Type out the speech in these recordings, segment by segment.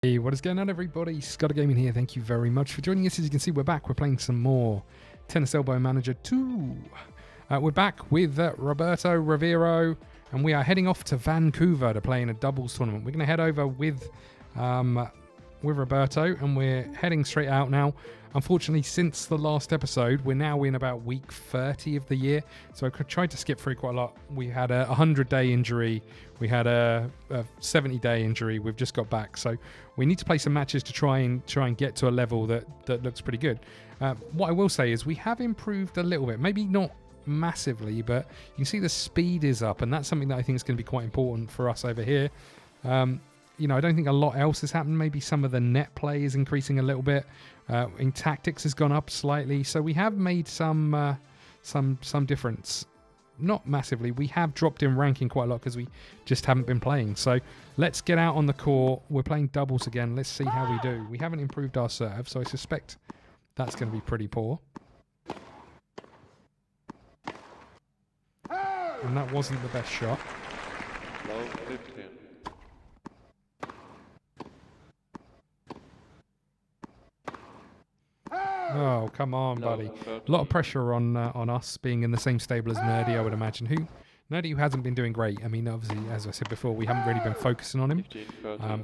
Hey, what is going on, everybody? ScottDogGaming here. Thank you very much for joining us. As you can see, we're back. We're playing some more Tennis Elbow Manager 2. We're back with Roberto Rivero, and we are heading off to Vancouver to play in a doubles tournament. We're going to head over with Roberto, and we're heading straight out now. Unfortunately, since the last episode, we're now in about week 30 of the year, so I tried to skip through quite a lot. We had a 100-day injury, we had a 70-day injury. We've just got back, so we need to play some matches to try and get to a level that looks pretty good. What I will say is we have improved a little bit, maybe not massively, but you can see the speed is up, and that's something that I think is going to be quite important for us over here. You know, I don't think a lot else has happened. Maybe some of the net play is increasing a little bit. In tactics has gone up slightly, so we have made some difference. Not massively. We have dropped in ranking quite a lot because we just haven't been playing. So let's get out on the court. We're playing doubles again. Let's see how we do. We haven't improved our serve, so I suspect that's going to be pretty poor. And that wasn't the best shot. Low 15. Oh, come on, buddy. A lot of pressure on us being in the same stable as Nerdy, I would imagine. Nerdy, who hasn't been doing great. I mean, obviously, as I said before, we haven't really been focusing on him.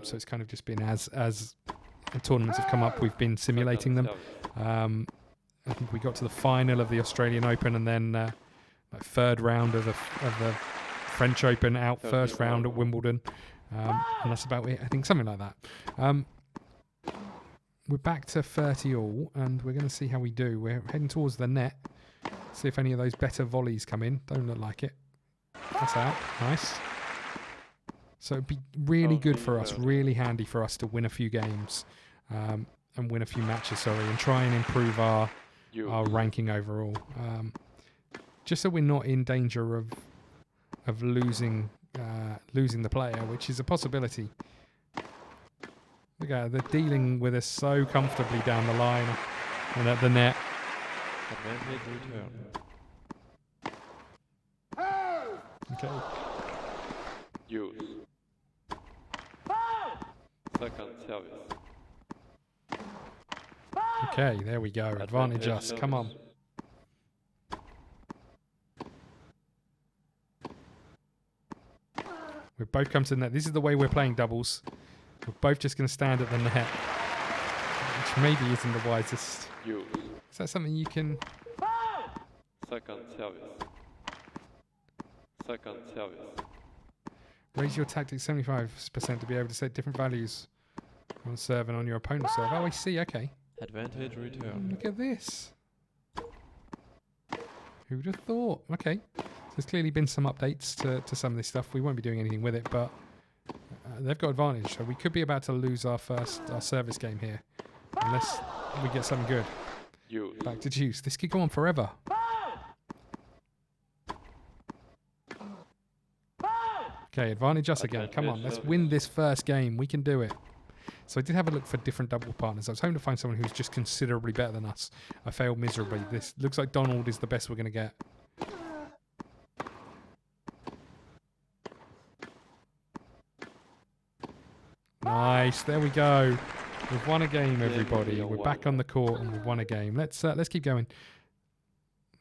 So it's kind of just been as the tournaments have come up, we've been simulating them. I think we got to the final of the Australian Open, and then like third round of the French Open, out first round at Wimbledon. And that's about it. I think something like that. We're back to 30 all, and we're going to see how we do. We're heading towards the net. See if any of those better volleys come in. Don't look like it. That's out. Nice. So it'd be really good for us, really handy for us to win a few games and win a few matches, sorry, and try and improve our ranking overall. Just so we're not in danger of losing the player, which is a possibility. Look at they're dealing with us so comfortably down the line and at the net. Okay. Use. Second service. Okay, there we go. Advantage us. Come on. We've both come to the net. This is the way we're playing doubles. We're both just going to stand at the net, which maybe isn't the wisest. Use. Is that something you can... Second service. Second service. Raise your tactics 75% to be able to set different values on serve and on your opponent's serve. Oh, I see. Okay. Advantage return. Look at this. Who'd have thought? Okay. So there's clearly been some updates to some of this stuff. We won't be doing anything with it, but they've got advantage. So we could be about to lose our service game here, unless we get something good. Use. Back to juice. This could go on forever. Okay, advantage us again. Come on, let's win this first game. We can do it. So I did have a look for different double partners. I was hoping to find someone who's just considerably better than us. I failed miserably. This looks like Donald is the best we're going to get. Nice. There we go. We've won a game, everybody. We're back on the court and we've won a game. Let's keep going.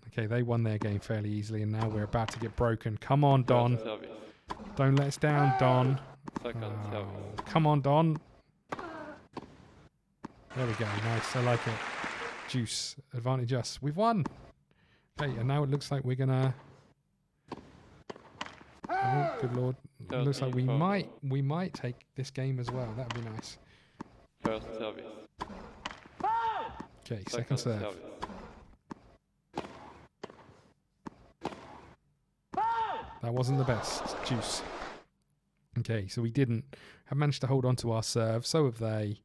Okay, they won their game fairly easily, and now we're about to get broken. Come on, Don. Don't let us down, Don. Oh, come on, Don. There we go. Nice. I like it. Juice. Advantage us. We've won. Okay, and now it looks like we're gonna... Oh, good lord. It looks like we might take this game as well. That'd be nice. First service. Okay, second serve. Service. That wasn't the best. Juice. Okay, so we didn't have managed to hold on to our serve. So have they.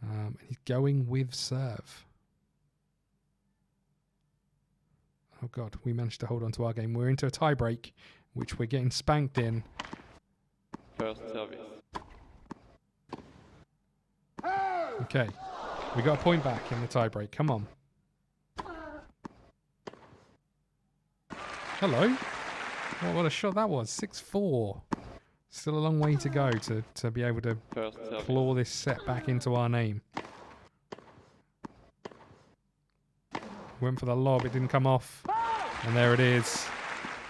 And he's going with serve. Oh god, we managed to hold on to our game. We're into a tie break, which we're getting spanked in. First service. Okay, we got a point back in the tie break. Come on. Hello. What a shot that was. 6-4. Still a long way to go to be able to First service. claw this set back into our name. Went for the lob, it didn't come off. And there it is.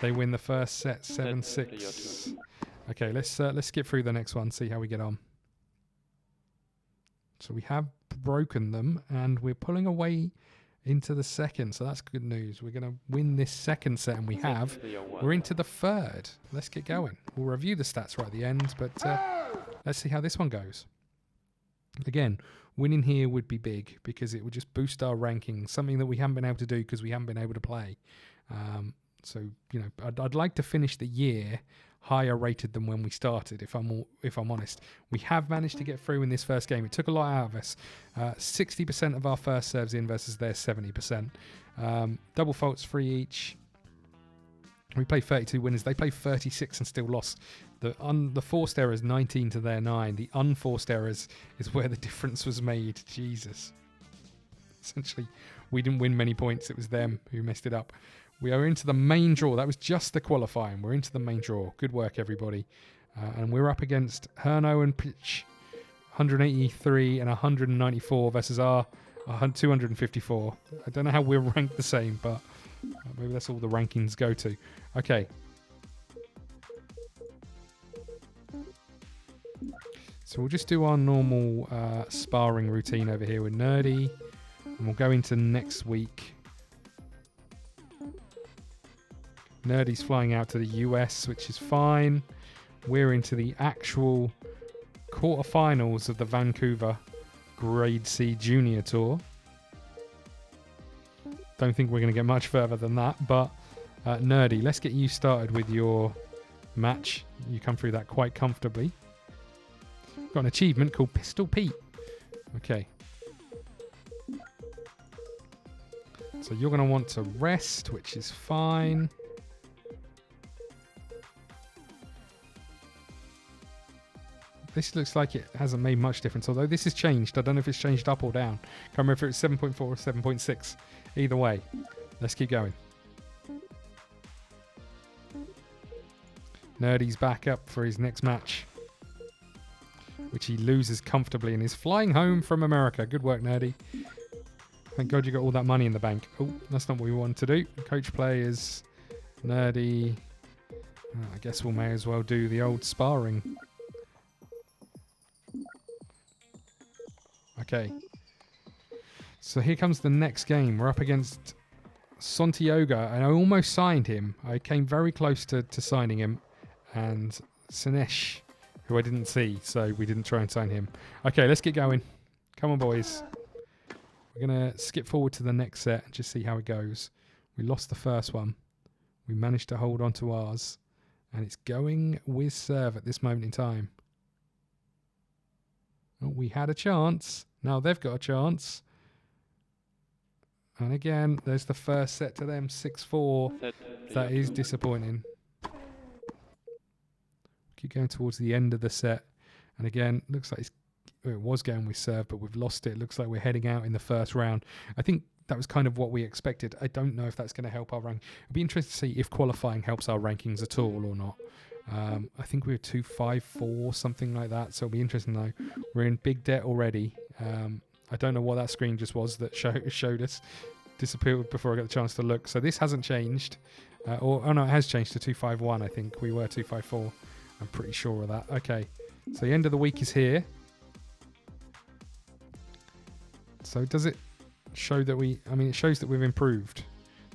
They win the first set, 7-6. Okay, let's skip through the next one, see how we get on. So we have broken them, and we're pulling away into the second, so that's good news. We're going to win this second set, and we have. We're into the third. Let's get going. We'll review the stats right at the end, but let's see how this one goes. Again, winning here would be big because it would just boost our rankings, something that we haven't been able to do because we haven't been able to play. So, you know, I'd like to finish the year higher rated than when we started, if I'm honest. We have managed to get through in this first game. It took a lot out of us. 60% of our first serves in versus their 70%. Double faults, 3 each. We played 32 winners. They played 36 and still lost. The forced errors, 19 to their 9. The unforced errors is where the difference was made. Jesus. Essentially, we didn't win many points. It was them who messed it up. We are into the main draw. That was just the qualifying. We're into the main draw. Good work, everybody. And we're up against Herno and Pitch, 183 and 194 versus our 254. I don't know how we're ranked the same, but maybe that's all the rankings go to. Okay. So we'll just do our normal sparring routine over here with Nerdy. And we'll go into next week. Nerdy's flying out to the US, which is fine. We're into the actual quarterfinals of the Vancouver Grade C Junior Tour. Don't think we're going to get much further than that, but Nerdy, let's get you started with your match. You come through that quite comfortably. Got an achievement called Pistol Pete. Okay. So you're going to want to rest, which is fine. This looks like it hasn't made much difference, although this has changed. I don't know if it's changed up or down. Can't remember if it's 7.4 or 7.6. Either way, let's keep going. Nerdy's back up for his next match, which he loses comfortably and is flying home from America. Good work, Nerdy. Thank God you got all that money in the bank. Oh, that's not what we want to do. Coach players, Nerdy. I guess we may as well do the old sparring. Okay. So here comes the next game. We're up against Santiago, and I almost signed him. I came very close to signing him. And Sinesh, who I didn't see, so we didn't try and sign him. Okay, let's get going. Come on, boys. We're going to skip forward to the next set and just see how it goes. We lost the first one. We managed to hold on to ours. And it's going with serve at this moment in time. Oh, we had a chance. Now they've got a chance. And again, there's the first set to them, 6-4. That is disappointing. Keep going towards the end of the set. And again, looks like it was going with serve, but we've lost it. Looks like we're heading out in the first round. I think that was kind of what we expected. I don't know if that's going to help our rank. It'd be interesting to see if qualifying helps our rankings at all or not. I think we were 254, something like that. So it'll be interesting though. We're in big debt already. I don't know what that screen just was that showed us. Disappeared before I got the chance to look. So this hasn't changed. Oh no, it has changed to 251. I think we were 254. I'm pretty sure of that. Okay. So the end of the week is here. So does it show that it shows that we've improved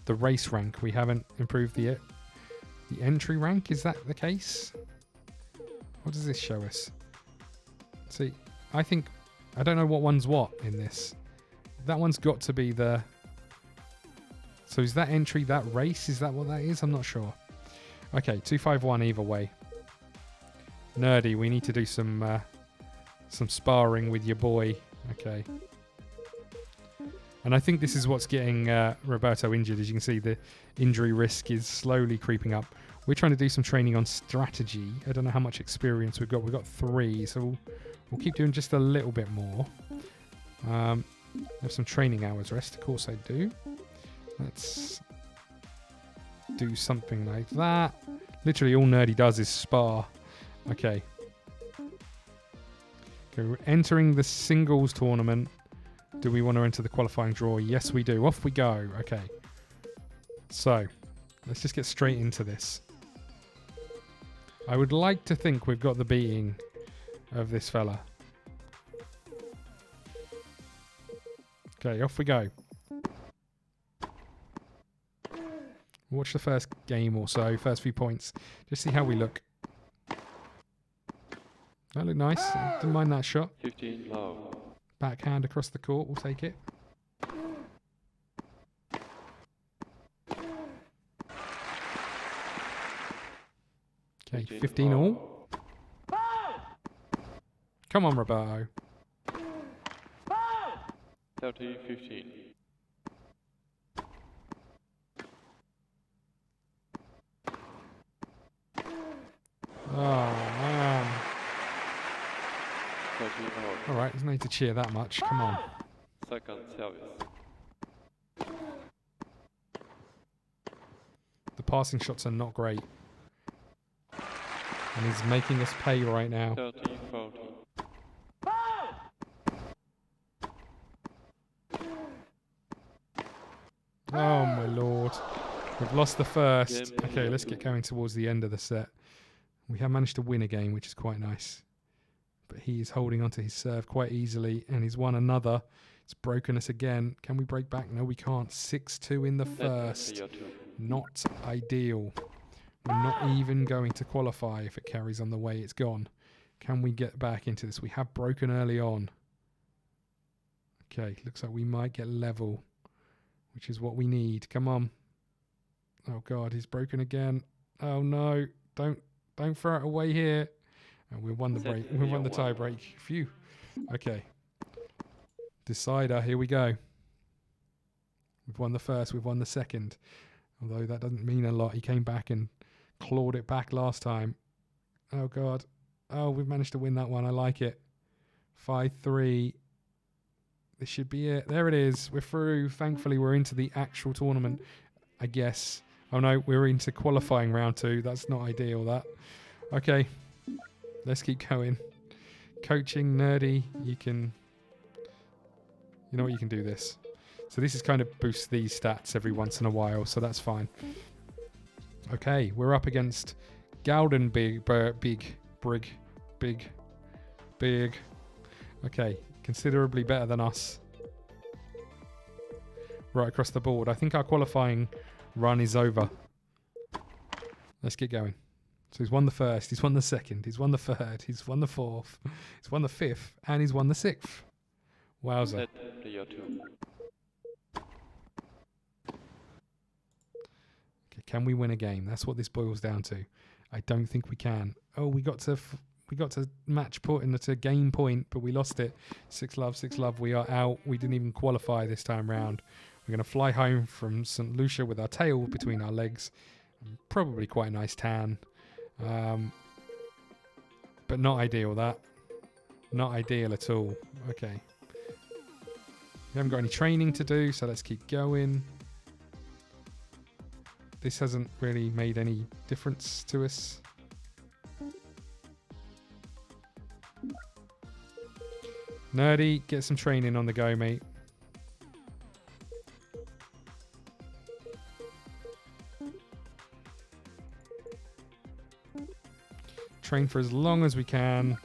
the race rank. We haven't improved the entry rank. Is that the case? What does this show us? See, I don't know what one's what in this. That one's got to be the... So is that entry, that race? Is that what that is? I'm not sure. Okay, 251 either way. Nerdy, we need to do some sparring with your boy. Okay. And I think this is what's getting Roberto injured. As you can see, the injury risk is slowly creeping up. We're trying to do some training on strategy. I don't know how much experience we've got. We've got 3, so we'll keep doing just a little bit more. Have some training hours rest. Of course I do. Let's do something like that. Literally all Nerdy does is spar. Okay. Okay, we're entering the singles tournament. Do we want to enter the qualifying draw? Yes, we do. Off we go. Okay. So, let's just get straight into this. I would like to think we've got the beating of this fella. Okay, off we go. Watch the first game or so, first few points. Just see how we look. That looked nice. Didn't mind that shot. 15 low. Backhand across the court. We'll take it. Okay, 15 all. Come on, Roberto. 30, 15. Oh, man. 30 out. All right, there's no need to cheer that much. Come on. Second service. The passing shots are not great. And he's making us pay right now. 30, 40. Oh, my lord. We've lost the first. Okay, let's get going towards the end of the set. We have managed to win a game, which is quite nice. But he is holding onto his serve quite easily, and he's won another. It's broken us again. Can we break back? No, we can't. 6-2 in the first. Not ideal. We're not even going to qualify if it carries on the way it's gone. Can we get back into this? We have broken early on. Okay, looks like we might get level, which is what we need. Come on. Oh God, he's broken again. Oh no, don't throw it away here. And we won the break. We won the tie break. Phew. Okay. Decider, here we go. We've won the first, we've won the second. Although that doesn't mean a lot. He came back and clawed it back last time. Oh God. Oh, we've managed to win that one. I like it. 5-3. This should be it. There it is. We're through. Thankfully, we're into the actual tournament, I guess. Oh no, we're into qualifying round 2. That's not ideal, that. Okay. Let's keep going. Coaching, nerdy. You know what, you can do this. So this is kind of boosts these stats every once in a while, so that's fine. Okay, we're up against Gowden Brig. Okay, considerably better than us. Right across the board. I think our qualifying run is over. Let's get going. So he's won the first, he's won the second, he's won the third, he's won the fourth, he's won the fifth, and he's won the sixth. Wowza. Okay, can we win a game? That's what this boils down to. I don't think we can. Oh, we got to match point to game point, but we lost it. 6-love. We are out. We didn't even qualify this time round. We're going to fly home from St. Lucia with our tail between our legs. Probably quite a nice tan. But not ideal, that. Not ideal at all. Okay. We haven't got any training to do, so let's keep going. This hasn't really made any difference to us. Nerdy, get some training on the go, mate. Train for as long as we can.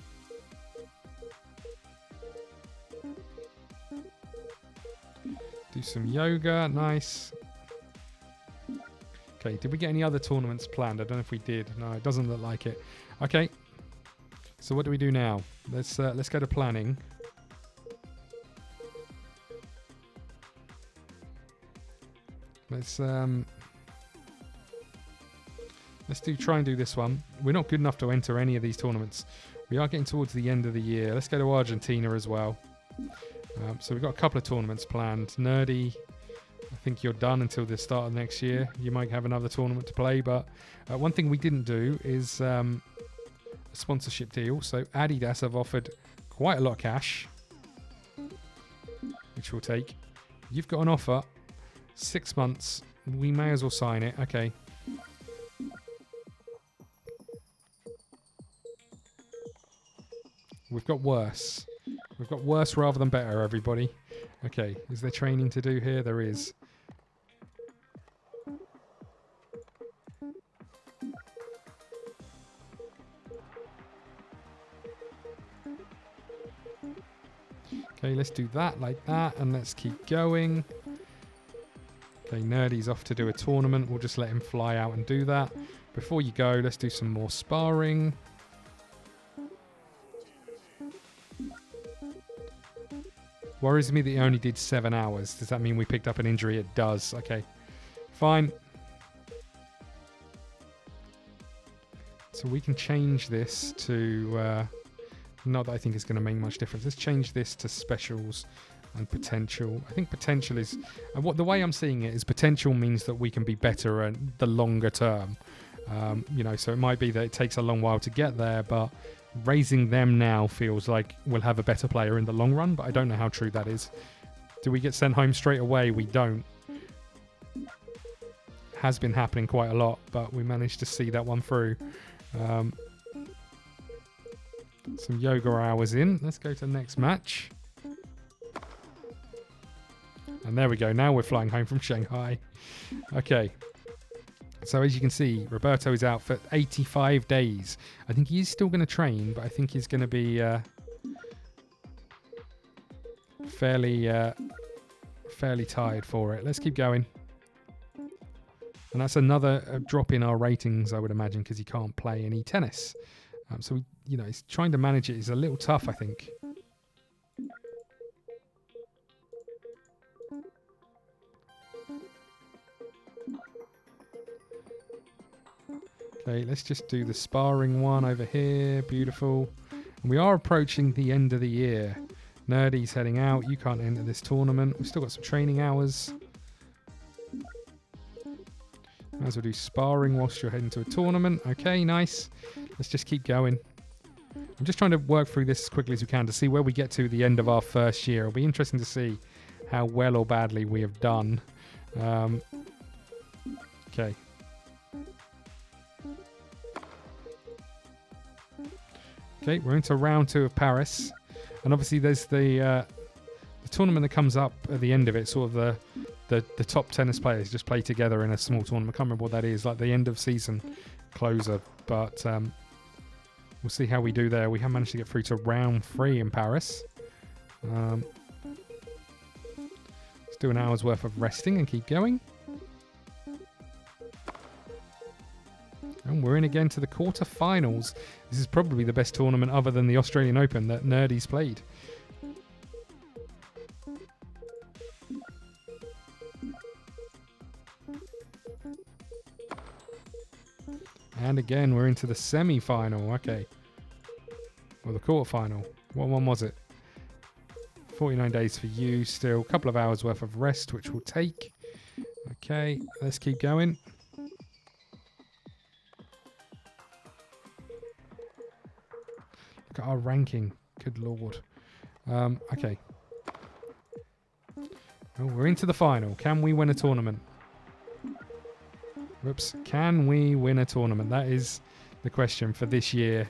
Do some yoga, nice. Okay, did we get any other tournaments planned? I don't know if we did. No, it doesn't look like it. Okay, so what do we do now? Let's go to planning. Let's try and do this one. We're not good enough to enter any of these tournaments. We are getting towards the end of the year. Let's go to Argentina as well. So we've got a couple of tournaments planned. Nerdy, I think you're done until the start of next year. You might have another tournament to play, but one thing we didn't do is a sponsorship deal. So Adidas have offered quite a lot of cash, which we'll take. You've got an offer, 6 months. We may as well sign it. Okay. We've got worse. We've got worse rather than better, everybody. Okay, is there training to do here? There is. Okay, let's do that like that, and let's keep going. Okay, Nerdy's off to do a tournament. We'll just let him fly out and do that. Before you go, let's do some more sparring. Worries me that he only did 7 hours. Does that mean we picked up an injury? It does. Okay, fine. So we can change this to... not that I think it's going to make much difference. Let's change this to specials and potential. I think potential is... the way I'm seeing it is potential means that we can be better at the longer term. You know, so it might be that it takes a long while to get there, but raising them now feels like we'll have a better player in the long run, but I don't know how true that is. Do we get sent home straight away? We don't. Has been happening quite a lot, but we managed to see that one through. Some yoga hours in. Let's go to the next match. And there we go. Now we're flying home from Shanghai. Okay. So as you can see, Roberto is out for 85 days. I think he's still going to train, but I think he's going to be fairly tired for it. Let's keep going. And that's another drop in our ratings, I would imagine, because he can't play any tennis. So, you know, he's trying to manage it. It's a little tough, I think. Okay, let's just do the sparring one over here. Beautiful. And we are approaching the end of the year. Nerdy's heading out. You can't enter this tournament. We've still got some training hours. Might as well do sparring whilst you're heading to a tournament. Okay, nice. Let's just keep going. I'm just trying to work through this as quickly as we can to see where we get to the end of our first year. It'll be interesting to see how well or badly we have done. Okay. Okay, we're into round 2 of Paris. And obviously there's the tournament that comes up at the end of it, sort of the top tennis players just play together in a small tournament. I can't remember what that is, like the end of season closer. But we'll see how we do there. We have managed to get through to round 3 in Paris. Let's do an hour's worth of resting and keep going. And we're in again to the quarterfinals. This is probably the best tournament other than the Australian Open that Nerdy's played. And again, we're into the semi-final. Okay. Or the quarterfinal. What one was it? 49 days for you still. A couple of hours worth of rest, which we'll take. Okay, let's keep going. Look at our ranking. Good lord. Okay. Well, we're into the final. Can we win a tournament? Whoops. Can we win a tournament? That is the question for this year.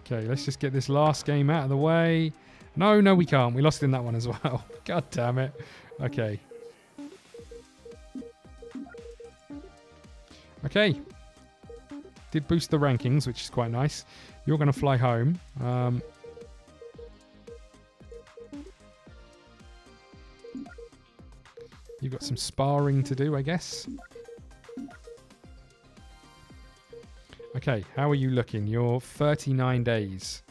Okay, let's just get this last game out of the way. No, we can't. We lost in that one as well. God damn it. Okay. Okay. Did boost the rankings, which is quite nice. You're going to fly home. You've got some sparring to do, I guess. Okay, how are you looking? You're 39 days.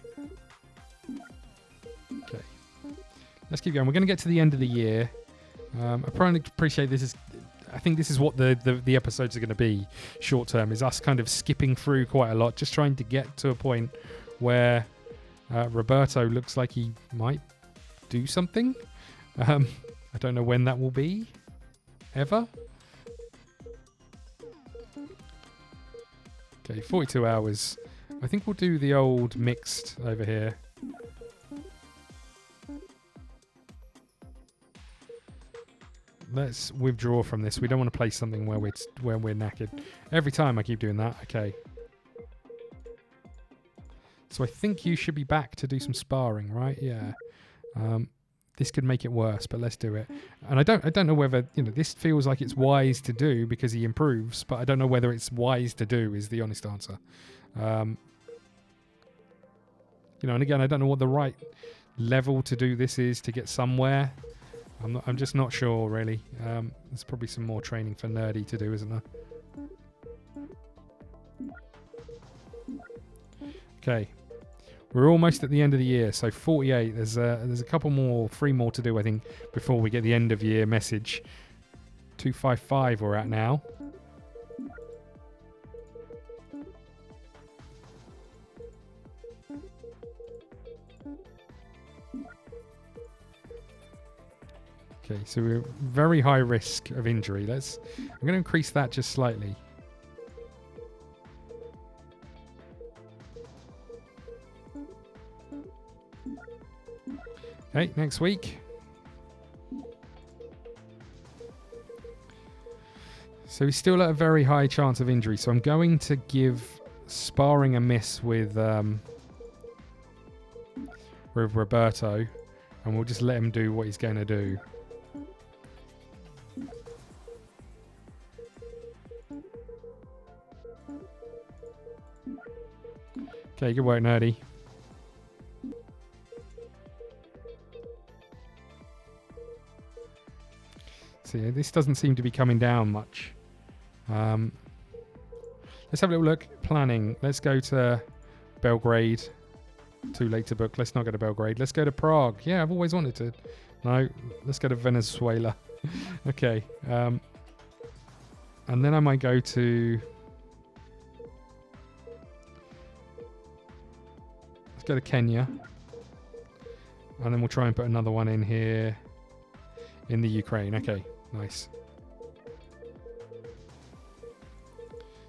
Okay. Let's keep going. We're going to get to the end of the year. I probably appreciate this is... I think this is what the episodes are going to be short term, is us kind of skipping through quite a lot, just trying to get to a point where Roberto looks like he might do something. I don't know when that will be. Ever. Okay, 42 hours. I think we'll do the old mixed over here. Let's withdraw from this. We don't want to play something where we're knackered. Every time I keep doing that. Okay. So I think you should be back to do some sparring, right? Yeah. This could make it worse, but let's do it. And I don't know whether, this feels like it's wise to do because he improves, but I don't know whether it's wise to do is the honest answer. And again, I don't know what the right level to do this is to get somewhere. I'm just not sure, really. There's probably some more training for Nerdy to do, isn't there? Okay. We're almost at the end of the year, so 48. There's a couple more, 3 more to do, I think, before we get the end of year message. 255 we're at now. Okay, so we're very high risk of injury. I'm going to increase that just slightly. Okay, next week. So he's still at a very high chance of injury. So I'm going to give sparring a miss with Roberto, and we'll just let him do what he's going to do. Okay, good work, Nerdy. So yeah, this doesn't seem to be coming down much. Let's have a little look. Planning. Let's go to Belgrade. Too late to book. Let's not go to Belgrade. Let's go to Prague. Yeah, I've always wanted to. No, let's go to Venezuela. Okay. And then I might go to... Let's go to Kenya. And then we'll try and put another one in here in the Ukraine. Okay. Nice.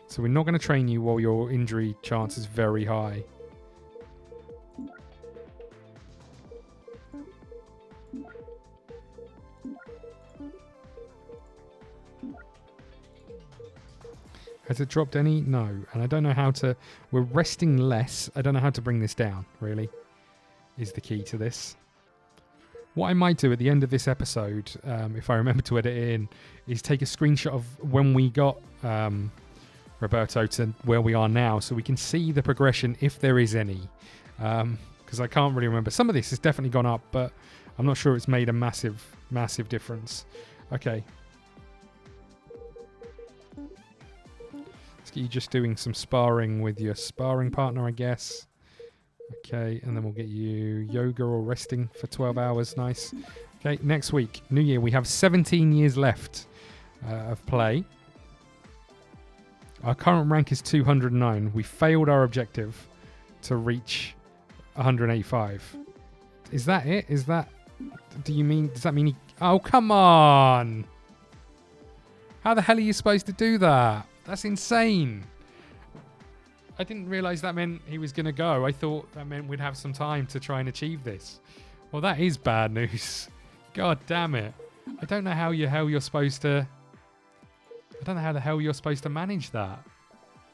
So we're not going to train you while your injury chance is very high. Has it dropped any? No. And I don't know how to... We're resting less. I don't know how to bring this down, really, is the key to this. What I might do at the end of this episode, if I remember to edit it in, is take a screenshot of when we got Roberto to where we are now, so we can see the progression if there is any. Because I can't really remember. Some of this has definitely gone up, but I'm not sure it's made a massive, massive difference. Okay. Let's get you just doing some sparring with your sparring partner, I guess. Okay, and then we'll get you yoga or resting for 12 hours. Nice. Okay, next week, New Year. We have 17 years left of play. Our current rank is 209. We failed our objective to reach 185. Is that it? Does that mean he... Oh, come on! How the hell are you supposed to do that? That's insane. I didn't realise that meant he was going to go. I thought that meant we'd have some time to try and achieve this. Well, that is bad news. God damn it. I don't know how you're supposed to... I don't know how the hell you're supposed to manage that.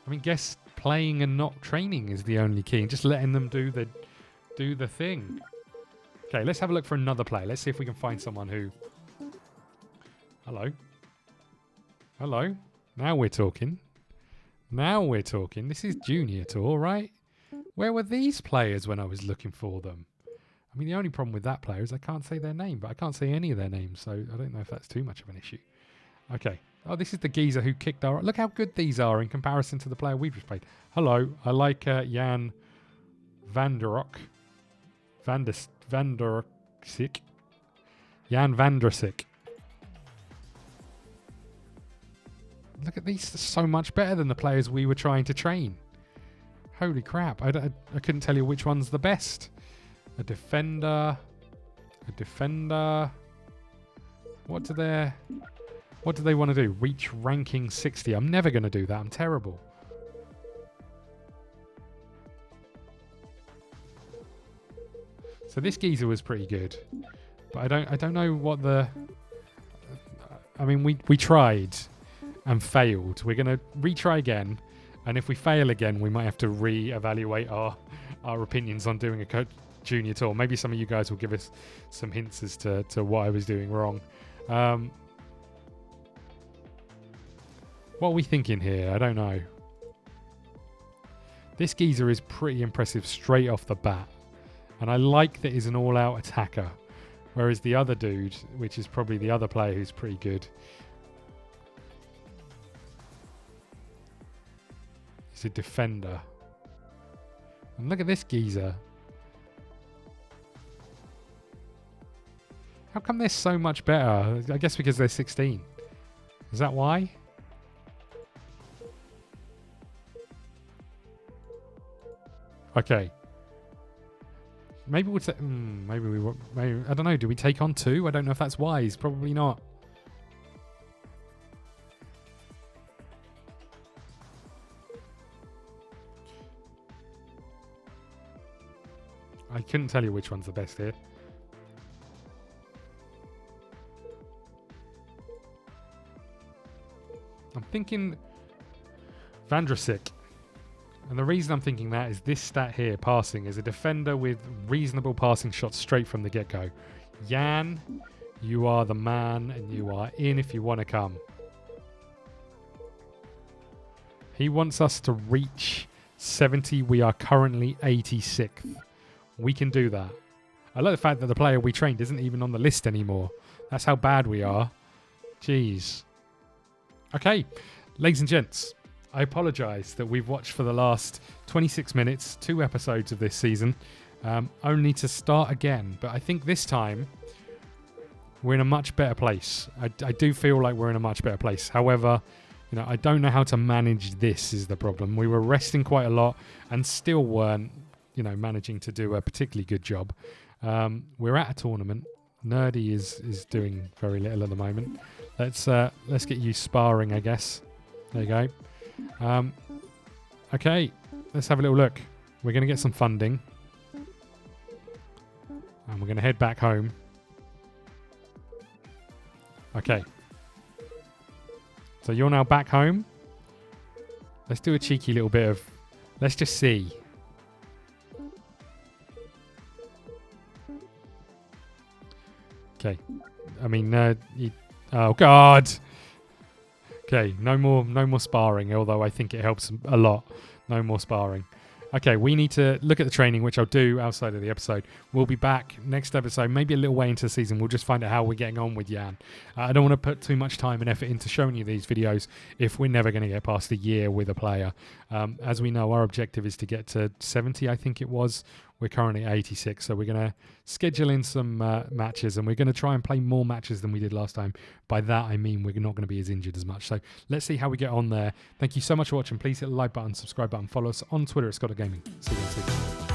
I mean, guess playing and not training is the only key. And just letting them do the thing. Okay, let's have a look for another player. Let's see if we can find someone who... Hello. Hello. Now we're talking. Now we're talking. This is Junior Tour, right? Where were these players when I was looking for them? I mean, the only problem with that player is I can't say their name, but I can't say any of their names, so I don't know if that's too much of an issue. Okay. Oh, this is the geezer who kicked our... Look how good these are in comparison to the player we've just played. Hello. I like Jan Vanderok. Vandersik. Jan Vandersik. Look at these. They're so much better than the players we were trying to train. Holy crap. I couldn't tell you which one's the best. A defender. What do they want to do? Reach ranking 60. I'm never going to do that. I'm terrible. So this geezer was pretty good. But I don't know what the... I mean, we tried and failed. We're going to retry again. And if we fail again, we might have to re-evaluate our our opinions on doing a junior tour. Maybe some of you guys will give us some hints as to what I was doing wrong. What are we thinking here? I don't know. This geezer is pretty impressive straight off the bat. And I like that he's an all-out attacker. Whereas the other dude, which is probably the other player who's pretty good, he's a defender. And look at this geezer. How come they're so much better? I guess because they're 16. Is that why? Okay. Maybe we'll maybe we won't. Maybe, I don't know. Do we take on 2? I don't know if that's wise. Probably not. I couldn't tell you which one's the best here. I'm thinking Vandrasik. And the reason I'm thinking that is this stat here, passing, is a defender with reasonable passing shots straight from the get-go. Jan, you are the man and you are in if you want to come. He wants us to reach 70. We are currently 86th. We can do that. I like the fact that the player we trained isn't even on the list anymore. That's how bad we are. Jeez. Okay, ladies and gents. I apologise that we've watched for the last 26 minutes, 2 episodes of this season, only to start again. But I think this time we're in a much better place. I do feel like we're in a much better place. However, you know, I don't know how to manage this is the problem. We were resting quite a lot and still weren't, you know, managing to do a particularly good job. We're at a tournament. Nerdy is doing very little at the moment. Let's get you sparring, I guess. There you go. Okay, let's have a little look. We're going to get some funding. And we're going to head back home. Okay. So you're now back home. Let's do a cheeky little bit of... Let's just see. Okay. I mean, oh, God! Okay, no more sparring, although I think it helps a lot. No more sparring. Okay, we need to look at the training, which I'll do outside of the episode. We'll be back next episode, maybe a little way into the season. We'll just find out how we're getting on with Jan. I don't want to put too much time and effort into showing you these videos if we're never going to get past a year with a player. As we know, our objective is to get to 70, I think it was. We're currently at 86, so we're going to schedule in some matches, and we're going to try and play more matches than we did last time. By that, I mean we're not going to be as injured as much. So let's see how we get on there. Thank you so much for watching. Please hit the like button, subscribe button, follow us on Twitter at ScottDogGaming. See you next week.